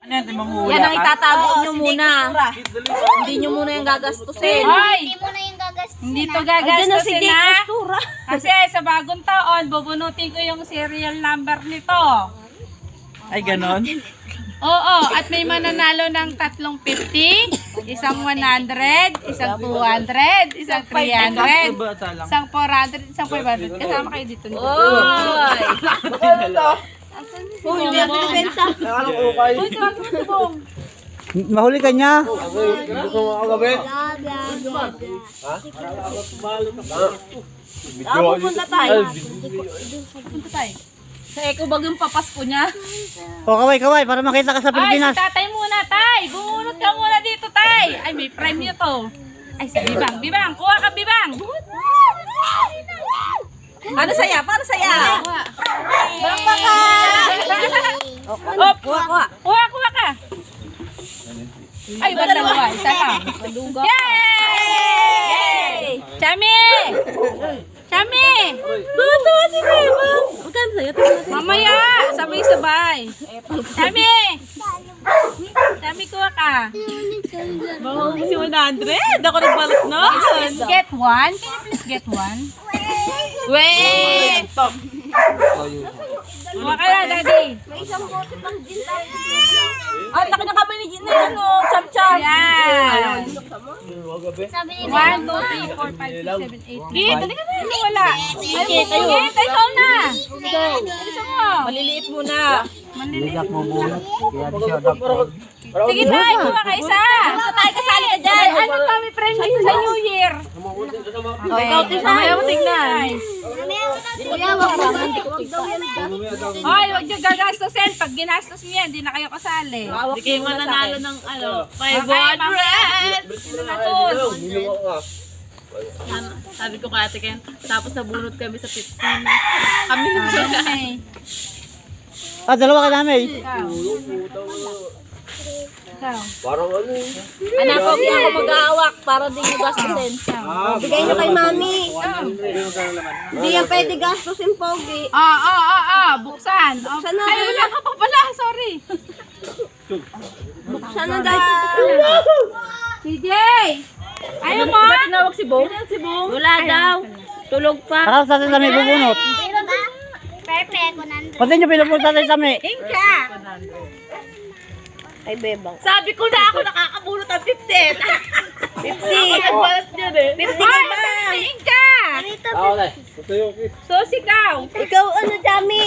Yan ang itatago nyo muna. Hindi nyo muna yung gagastusin. Hindi mo na yung gagastusin. Hindi to gagastusin na. Kasi sa bagong taon, bubunutin ko yung serial number nito. Ay, ganon? Oo, at may mananalo ng 350, isang 100, isang 200, isang 300, isang 400, isang 500. Kasama kayo dito. Oy! Uy, hindi ako nabenta. Uy, tawag mo ito, Bong. Mahuli ka niya. Pupunta tayo. Pupunta tayo. Sa Eco Bag yung papasko niya. O, kaway, para makita ka sa Ay, Pilipinas. si tatay muna, tay. Bumunot ka muna dito, tay. Ay, may prime nyo to. Ay, si Bibang. Bibang, kuha ka, Bibang. Ano saya? Paano saya? Baka! Op, kuha ka. Ay, ba't dalawa? Isa lang. Yay! Chami! Chami! Tuwa si Bebang. Magkano sa'yo? Mamaya! Sabay-sabay. Chami! Chami, kuha ka. Baka si 100. Ako nagbalot na. Please get one. Can you please get one? Wait! Kuha ka na, daddy. At laki na kami ni Gina. Ano? Cham-cham. Yan. Sabi ni 1, 2, 3, 4, 5, 6, 7, 8. Git, hindi ka na yun. Wala. Git, ikaw na. Gusto mo. Maliliit muna. Ligat mo bunot. Kaya di siya dapat. Sige tayo, kuha ka isa. Basta tayo kasali ka dyan. Ano kami friend dito sa New Year? Ikaw, mamaya mo tignan. Hoy, huwag niyo gagastusin. Pag ginastos niyo yan, hindi na kayo kasali. Hindi kayo mananalo ng 500. Sabi ko kay Ate Ken, tapos nabunot kami sa 15. Kami na. Ah, dalawa ka namin. Anak ko, hindi ako mag-aawak para di nyo gastusin. Bigay nyo kay mami. Hindi yan pwede gastusin, Pogi. Buksan. Buksan na. Ay, wala ka pa pala. Sorry. Buksan na daw. CJ! Ayaw mo? Ba't tinawag si Bong? Wala daw. Tulog pa. Para sa atin kami bubunot. Pepe, kunan. Pati nyo pinupunta tayo kami. Inka! Ay, Bebang. Sabi ko na ako nakakabunot ang 50. 50. Ako nagbalat niyan eh. 50 ka ba? Inka! So, sigaw. Ikaw ano, Dami?